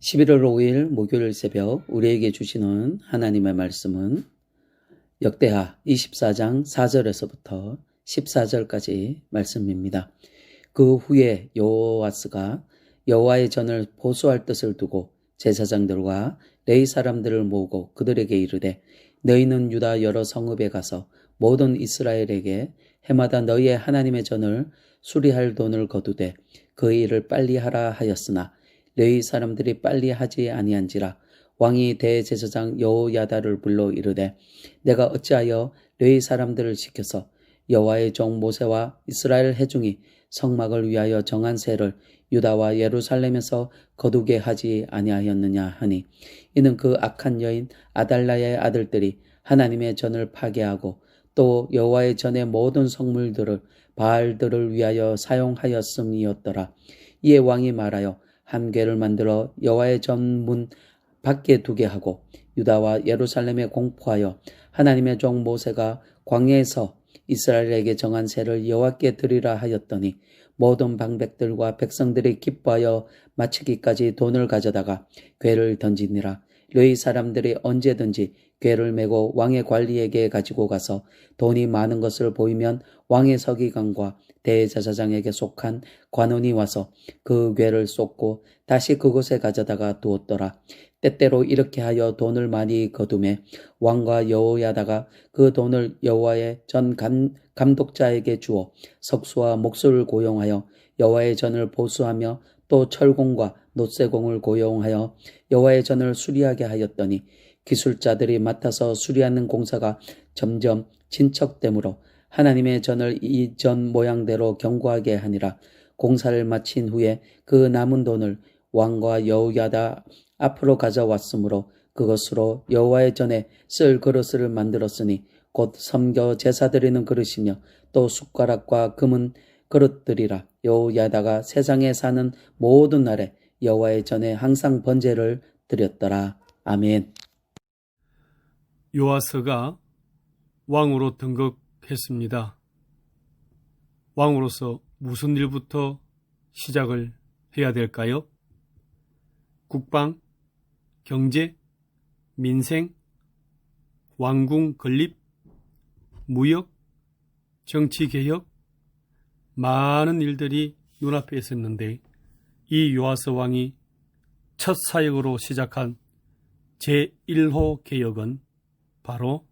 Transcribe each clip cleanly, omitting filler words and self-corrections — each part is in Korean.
11월 5일 목요일 새벽 우리에게 주시는 하나님의 말씀은 역대하 24장 4절에서부터 14절까지 말씀입니다. 그 후에 여호와스가 여호와의 전을 보수할 뜻을 두고 제사장들과 레위 사람들을 모으고 그들에게 이르되 너희는 유다 여러 성읍에 가서 모든 이스라엘에게 해마다 너희의 하나님의 전을 수리할 돈을 거두되 그 일을 빨리 하라 하였으나 레위 사람들이 빨리 하지 아니한지라 왕이 대제사장 여호야다를 불러 이르되 내가 어찌하여 레위 사람들을 시켜서 여호와의 종 모세와 이스라엘 회중이 성막을 위하여 정한 세를 유다와 예루살렘에서 거두게 하지 아니하였느냐 하니 이는 그 악한 여인 아달라의 아들들이 하나님의 전을 파괴하고 또 여호와의 전의 모든 성물들을 바알들을 위하여 사용하였음이었더라. 이에 왕이 말하여 한 궤를 만들어 여호와의 전문 밖에 두게 하고 유다와 예루살렘에 공포하여 하나님의 종 모세가 광야에서 이스라엘에게 정한 세를 여호와께 드리라 하였더니 모든 방백들과 백성들이 기뻐하여 마치기까지 돈을 가져다가 궤를 던지니라. 레위 사람들이 언제든지 궤를 메고 왕의 관리에게 가지고 가서 돈이 많은 것을 보이면 왕의 서기관과 대제사장에게 속한 관원이 와서 그 궤를 쏟고 다시 그곳에 가져다가 두었더라. 때때로 이렇게 하여 돈을 많이 거두매 왕과 여호야다가 그 돈을 여호와의 전 감독자에게 주어 석수와 목수를 고용하여 여호와의 전을 보수하며 또 철공과 놋쇠공을 고용하여 여호와의 전을 수리하게 하였더니 기술자들이 맡아서 수리하는 공사가 점점 진척되므로 하나님의 전을 이 전 모양대로 견고하게 하니라. 공사를 마친 후에 그 남은 돈을 왕과 여호야다 앞으로 가져왔으므로 그것으로 여호와의 전에 쓸 그릇을 만들었으니 곧 섬겨 제사 드리는 그릇이며 또 숟가락과 금은 그릇들이라. 여호야다가 세상에 사는 모든 날에 여호와의 전에 항상 번제를 드렸더라. 아멘. 요아스가 왕으로 등극했습니다. 왕으로서 무슨 일부터 시작을 해야 될까요? 국방, 경제, 민생, 왕궁 건립, 무역, 정치개혁, 많은 일들이 눈앞에 있었는데 이 요아스 왕이 첫 사역으로 시작한 제1호 개혁은 바로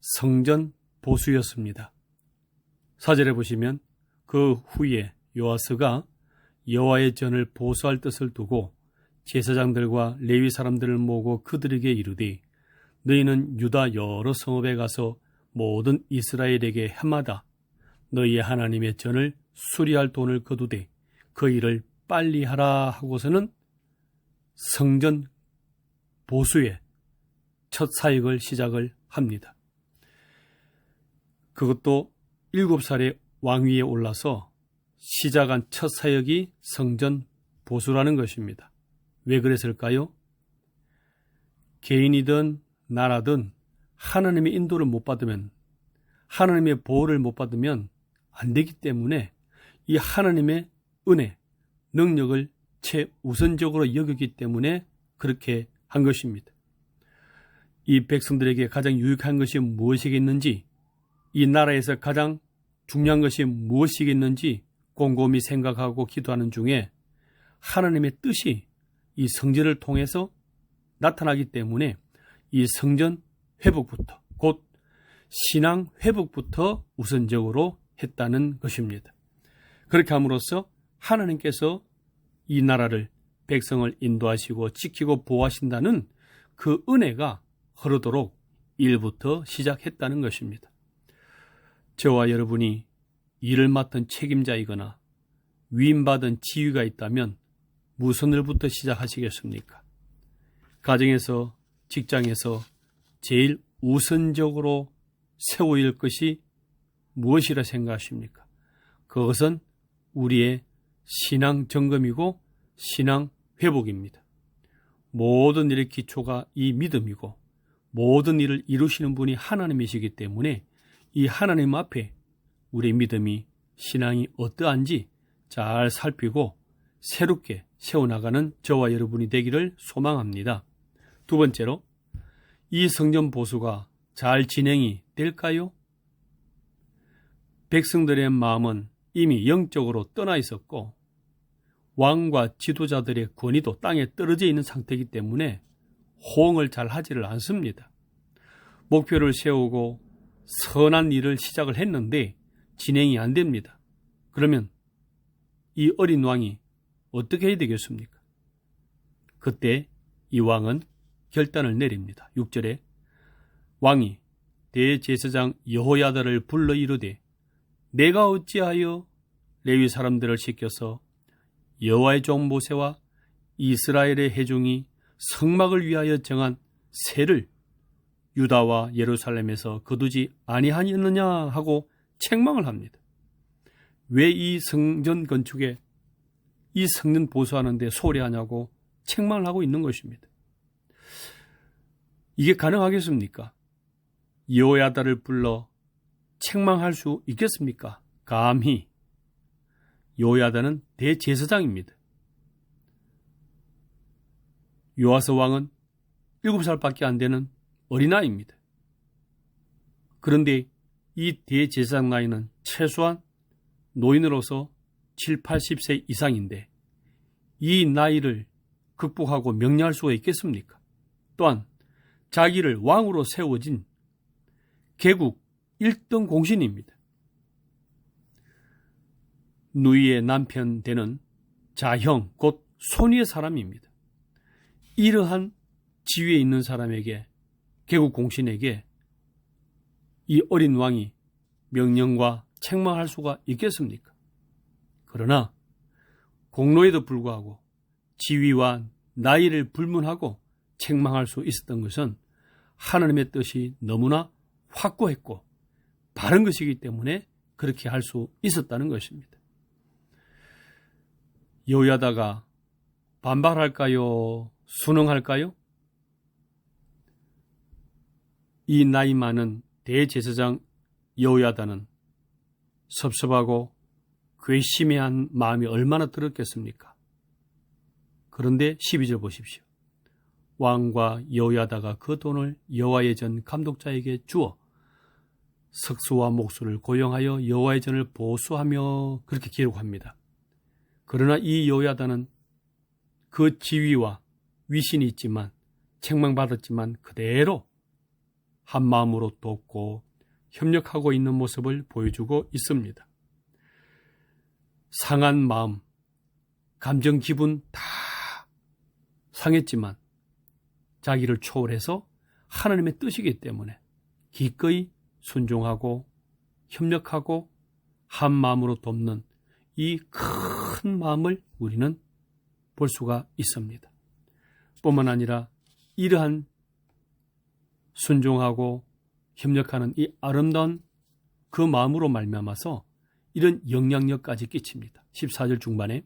성전 보수였습니다. 4절에 보시면 그 후에 요아스가 여호와의 전을 보수할 뜻을 두고 제사장들과 레위 사람들을 모으고 그들에게 이르되 너희는 유다 여러 성읍에 가서 모든 이스라엘에게 해마다 너희의 하나님의 전을 수리할 돈을 거두되 그 일을 빨리 하라 하고서는 성전 보수의 첫 사역을 시작을 합니다. 그것도 7살에 왕위에 올라서 시작한 첫 사역이 성전 보수라는 것입니다. 왜 그랬을까요? 개인이든 나라든 하나님의 인도를 못 받으면, 하나님의 보호를 못 받으면 안 되기 때문에 이 하나님의 은혜, 능력을 최우선적으로 여기기 때문에 그렇게 한 것입니다. 이 백성들에게 가장 유익한 것이 무엇이겠는지, 이 나라에서 가장 중요한 것이 무엇이겠는지 곰곰이 생각하고 기도하는 중에 하나님의 뜻이 이 성전을 통해서 나타나기 때문에 이 성전 회복부터, 곧 신앙 회복부터 우선적으로 했다는 것입니다. 그렇게 함으로써 하나님께서 이 나라를, 백성을 인도하시고 지키고 보호하신다는 그 은혜가 흐르도록 일부터 시작했다는 것입니다. 저와 여러분이 일을 맡은 책임자이거나 위임받은 지위가 있다면 무슨 일부터 시작하시겠습니까? 가정에서, 직장에서 제일 우선적으로 세워야 할 것이 무엇이라 생각하십니까? 그것은 우리의 신앙 점검이고 신앙 회복입니다. 모든 일의 기초가 이 믿음이고 모든 일을 이루시는 분이 하나님이시기 때문에 이 하나님 앞에 우리의 믿음이, 신앙이 어떠한지 잘 살피고 새롭게 세워나가는 저와 여러분이 되기를 소망합니다. 두 번째로, 이 성전 보수가 잘 진행이 될까요? 백성들의 마음은 이미 영적으로 떠나 있었고 왕과 지도자들의 권위도 땅에 떨어져 있는 상태이기 때문에 호응을 잘 하지를 않습니다. 목표를 세우고 선한 일을 시작을 했는데 진행이 안 됩니다. 그러면 이 어린 왕이 어떻게 해야 되겠습니까? 그때 이 왕은 결단을 내립니다. 6절에 왕이 대제사장 여호야다를 불러 이르되 내가 어찌하여 레위 사람들을 시켜서 여호와의 종 모세와 이스라엘의 회중이 성막을 위하여 정한 세를 유다와 예루살렘에서 거두지 아니하였느냐 하고 책망을 합니다. 왜 이 성전 건축에 이 성전 보수하는 데 소홀히하냐고 책망을 하고 있는 것입니다. 이게 가능하겠습니까? 여호야다를 불러 책망할 수 있겠습니까? 감히. 여호야다는 대제사장입니다. 요아스 왕은 7살밖에 안 되는 어린아이입니다. 그런데 이 대제사장 나이는 최소한 노인으로서 7, 80세 이상인데 이 나이를 극복하고 명령할 수가 있겠습니까? 또한 자기를 왕으로 세워진 개국 1등 공신입니다. 누이의 남편 되는 자형, 곧 손위의 사람입니다. 이러한 지위에 있는 사람에게, 개국 공신에게 이 어린 왕이 명령과 책망할 수가 있겠습니까? 그러나 공로에도 불구하고 지위와 나이를 불문하고 책망할 수 있었던 것은 하나님의 뜻이 너무나 확고했고 바른 것이기 때문에 그렇게 할 수 있었다는 것입니다. 여호야다가 반발할까요? 순응할까요? 이 나이 많은 대제사장 여호야다는 섭섭하고 괘씸한 마음이 얼마나 들었겠습니까? 그런데 12절 보십시오. 왕과 여호야다가 그 돈을 여호와의 전 감독자에게 주어 석수와 목수를 고용하여 여호와의 전을 보수하며 그렇게 기록합니다. 그러나 이 여호야다는 그 지위와 위신이 있지만 책망받았지만 그대로 한 마음으로 돕고 협력하고 있는 모습을 보여주고 있습니다. 상한 마음, 감정, 기분 다 상했지만 자기를 초월해서 하나님의 뜻이기 때문에 기꺼이 순종하고 협력하고 한 마음으로 돕는 이 큰 마음을 우리는 볼 수가 있습니다. 뿐만 아니라 이러한 순종하고 협력하는 이 아름다운 그 마음으로 말미암아서 이런 영향력까지 끼칩니다. 14절 중반에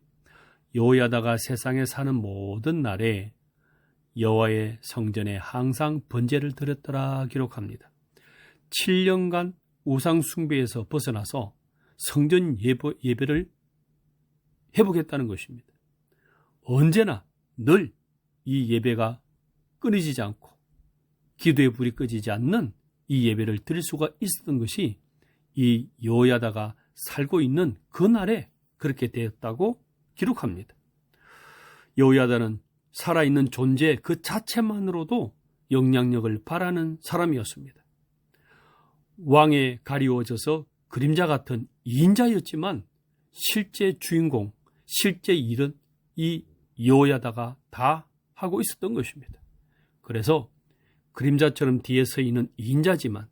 여호야다가 세상에 사는 모든 날에 여호와의 성전에 항상 번제를 드렸더라 기록합니다. 7년간 우상 숭배에서 벗어나서 성전 예배를 회복했다는 것입니다. 언제나 늘 이 예배가 끊이지 않고 기도의 불이 꺼지지 않는 이 예배를 드릴 수가 있었던 것이 이 여호야다가 살고 있는 그 날에 그렇게 되었다고 기록합니다. 여호야다는 살아있는 존재 그 자체만으로도 영향력을 발하는 사람이었습니다. 왕에 가리워져서 그림자 같은 인자였지만 실제 주인공, 실제 일은 이 여호야다가 다 하고 있었던 것입니다. 그래서 그림자처럼 뒤에 서 있는 인자지만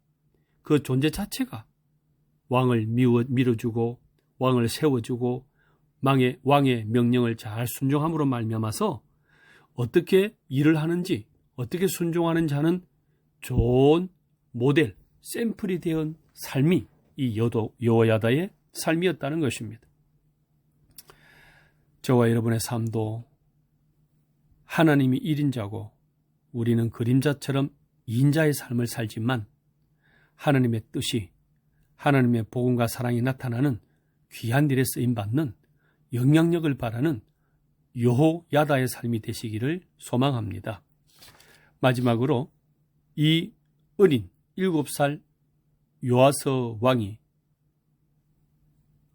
그 존재 자체가 왕을 밀어주고 왕을 세워주고 왕의 명령을 잘 순종함으로 말미암아서 어떻게 일을 하는지 어떻게 순종하는지 하는 좋은 모델, 샘플이 되은 삶이 이 여호야다의 삶이었다는 것입니다. 저와 여러분의 삶도 하나님이 1인자고 우리는 그림자처럼 인자의 삶을 살지만 하나님의 뜻이 하나님의 복음과 사랑이 나타나는 귀한 일에 쓰임받는 영향력을 바라는 여호야다의 삶이 되시기를 소망합니다. 마지막으로 이 어린 7살 요아스 왕이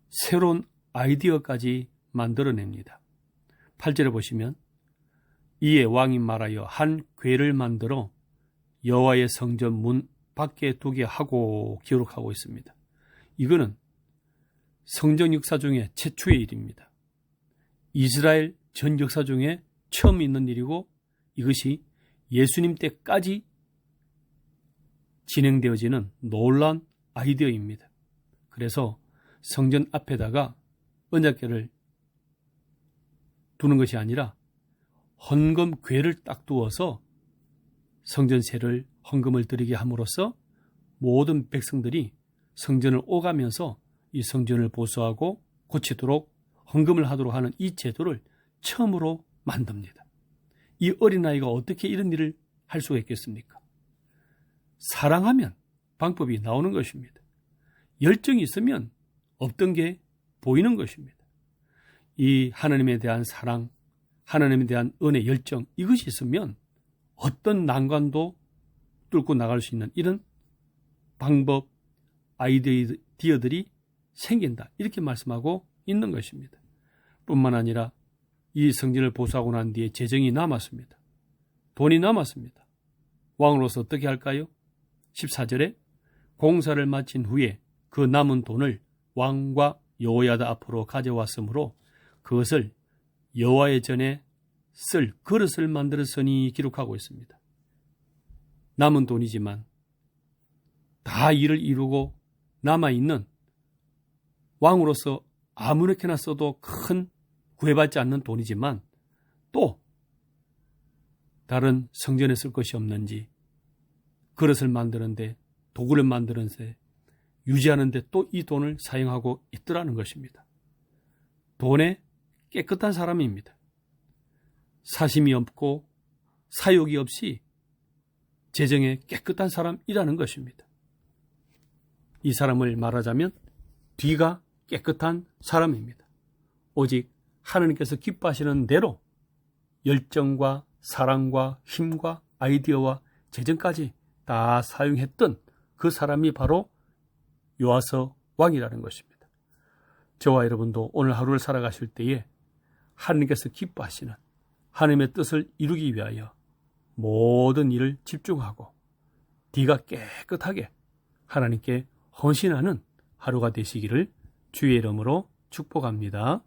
새로운 아이디어까지 만들어냅니다. 8절에 보시면 이에 왕이 말하여 한 궤를 만들어 여호와의 성전 문 밖에 두게 하고 기록하고 있습니다. 이거는 성전 역사 중에 최초의 일입니다. 이스라엘 전 역사 중에 처음 있는 일이고 이것이 예수님 때까지 진행되어지는 놀라운 아이디어입니다. 그래서 성전 앞에다가 언약궤를 두는 것이 아니라 헌금 궤를 딱 두어서 성전세를 헌금을 드리게 함으로써 모든 백성들이 성전을 오가면서 이 성전을 보수하고 고치도록 헌금을 하도록 하는 이 제도를 처음으로 만듭니다. 이 어린아이가 어떻게 이런 일을 할 수가 있겠습니까? 사랑하면 방법이 나오는 것입니다. 열정이 있으면 없던 게 보이는 것입니다. 이 하나님에 대한 사랑, 하나님에 대한 은혜, 열정 이것이 있으면 어떤 난관도 뚫고 나갈 수 있는 이런 방법, 아이디어들이 생긴다. 이렇게 말씀하고 있는 것입니다. 뿐만 아니라 이 성전을 보수하고 난 뒤에 재정이 남았습니다. 돈이 남았습니다. 왕으로서 어떻게 할까요? 14절에 공사를 마친 후에 그 남은 돈을 왕과 여호야다 앞으로 가져왔으므로 그것을 여호와의 전에 쓸 그릇을 만들었으니 기록하고 있습니다. 남은 돈이지만 다 일을 이루고 남아있는 왕으로서 아무렇게나 써도 큰 구애받지 않는 돈이지만 또 다른 성전에 쓸 것이 없는지 그릇을 만드는데 도구를 만드는데 유지하는데 또 이 돈을 사용하고 있더라는 것입니다. 돈에 깨끗한 사람입니다. 사심이 없고 사욕이 없이 재정에 깨끗한 사람이라는 것입니다. 이 사람을 말하자면 뒤가 깨끗한 사람입니다. 오직 하나님께서 기뻐하시는 대로 열정과 사랑과 힘과 아이디어와 재정까지 다 사용했던 그 사람이 바로 요아스 왕이라는 것입니다. 저와 여러분도 오늘 하루를 살아가실 때에 하나님께서 기뻐하시는 하나님의 뜻을 이루기 위하여 모든 일을 집중하고 뒤가 깨끗하게 하나님께 헌신하는 하루가 되시기를 주의 이름으로 축복합니다.